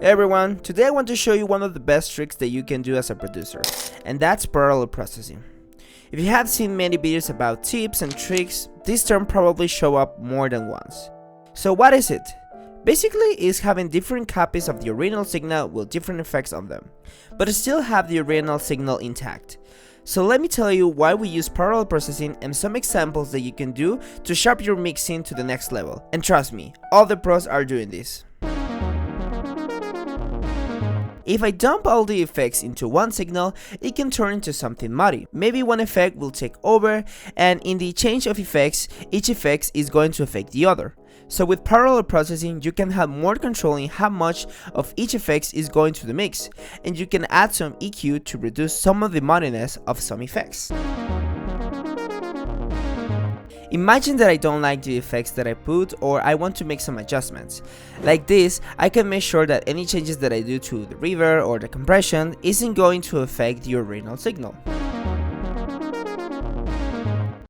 Hey everyone, today I want to show you one of the best tricks that you can do as a producer, and that's parallel processing. If you have seen many videos about tips and tricks, this term probably show up more than once. So what is it? Basically, it's having different copies of the original signal with different effects on them, but still have the original signal intact. So let me tell you why we use parallel processing and some examples that you can do to sharpen your mixing to the next level. And trust me, all the pros are doing this. If I dump all the effects into one signal, it can turn into something muddy. Maybe one effect will take over, and in the change of effects, each effect is going to affect the other. So with parallel processing, you can have more control in how much of each effect is going to the mix, and you can add some EQ to reduce some of the muddiness of some effects. Imagine that I don't like the effects that I put, or I want to make some adjustments. Like this, I can make sure that any changes that I do to the reverb or the compression isn't going to affect the original signal.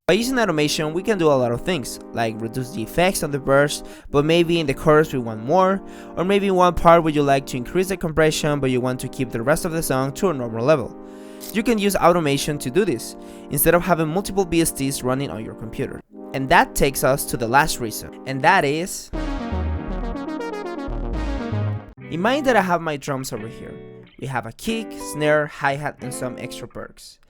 By using automation, we can do a lot of things, like reduce the effects on the burst, but maybe in the chorus we want more, or maybe in one part where you like to increase the compression but you want to keep the rest of the song to a normal level. You can use automation to do this, instead of having multiple VSTs running on your computer. And that takes us to the last reason, and that is... Imagine that I have my drums over here. We have a kick, snare, hi-hat, and some extra perks.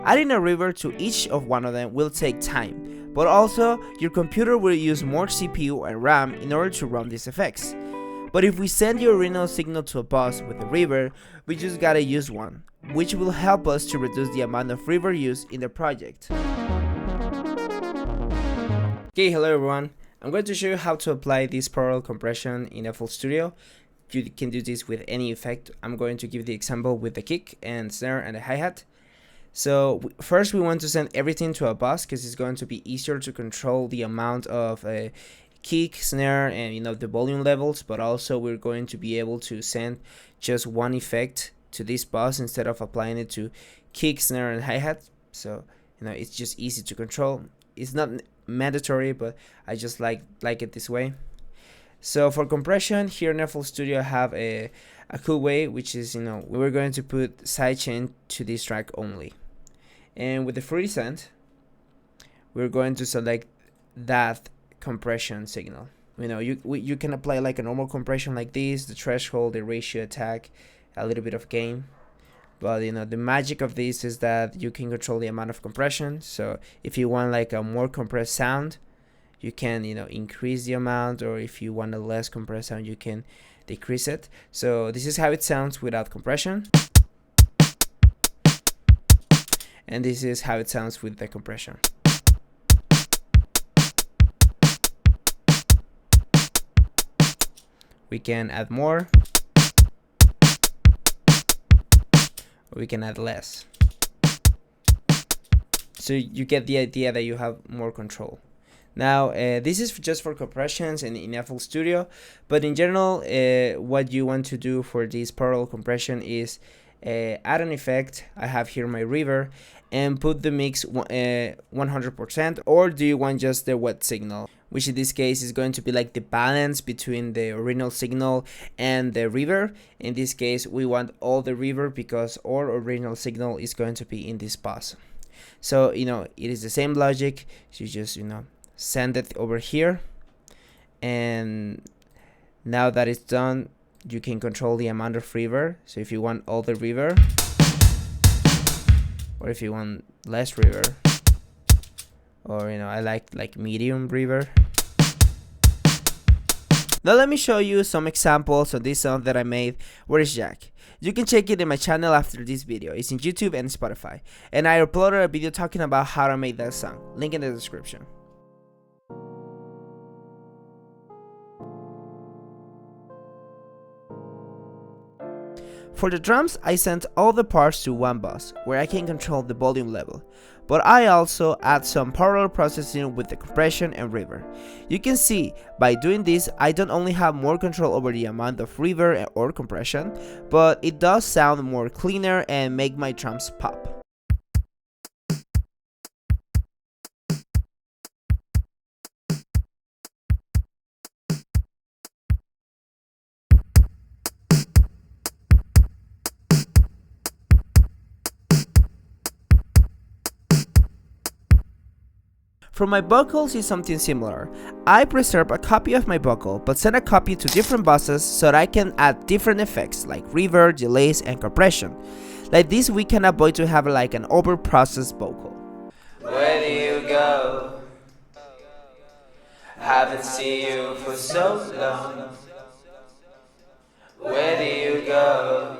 Adding a reverb to each of one of them will take time, but also your computer will use more CPU and RAM in order to run these effects. But if we send the original signal to a bus with a reverb, we just gotta use one, which will help us to reduce the amount of reverb used in the project. Okay, hello everyone. I'm going to show you how to apply this parallel compression in FL Studio. You can do this with any effect. I'm going to give the example with the kick and snare and the hi-hat. So first we want to send everything to a bus because it's going to be easier to control the amount of kick, snare, and the volume levels, but also we're going to be able to send just one effect to this bus instead of applying it to kick, snare, and hi-hat. So it's just easy to control. It's not mandatory, but I just like it this way. So for compression, here in FL Studio I have a cool way, which is we're going to put sidechain to this track only, and with the Fruity Send we're going to select that compression signal. You can apply like a normal compression like this, the threshold, the ratio, attack, a little bit of gain. But the magic of this is that you can control the amount of compression. So if you want like a more compressed sound, you can increase the amount, or if you want a less compressed sound, you can decrease it. So this is how it sounds without compression, and this is how it sounds with the compression. We can add more, or we can add less. So you get the idea that you have more control. Now this is just for compressions and in FL Studio, but in general what you want to do for this parallel compression is add an effect. I have here my reverb, and put the mix 100%, or do you want just the wet signal, which in this case is going to be like the balance between the original signal and the reverb. In this case we want all the reverb because our original signal is going to be in this bus. So it is the same logic. So you just send it over here, and now that it's done, you can control the amount of reverb. So if you want all the reverb, or if you want less reverb, or I like medium reverb. Now let me show you some examples of this song that I made, Where is Jack? You can check it in my channel after this video. It's in YouTube and Spotify, and I uploaded a video talking about how to make that song. Link in the description. For the drums, I sent all the parts to one bus, where I can control the volume level, but I also add some parallel processing with the compression and reverb. You can see, by doing this, I don't only have more control over the amount of reverb or compression, but it does sound more cleaner and make my drums pop. For my vocals is something similar. I preserve a copy of my vocal but send a copy to different buses so that I can add different effects like reverb, delays, and compression. Like this we can avoid to have like an over-processed vocal. Where do you go? Haven't seen you for so long. Where do you go?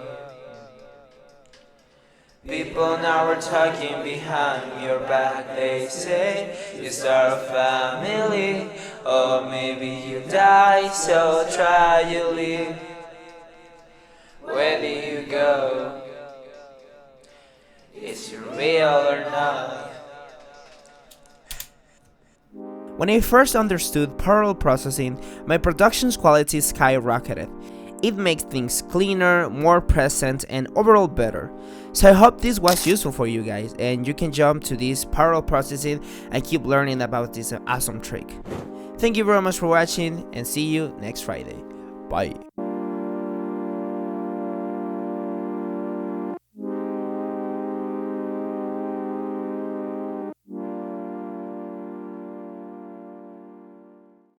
People now are talking behind your back. They say you start a family, or maybe you die, so try you leave. Where do you go? Is it real or not? When I first understood parallel processing, my production's quality skyrocketed. It makes things cleaner, more present, and overall better. So I hope this was useful for you guys and you can jump to this parallel processing and keep learning about this awesome trick. Thank you very much for watching and see you next Friday. Bye.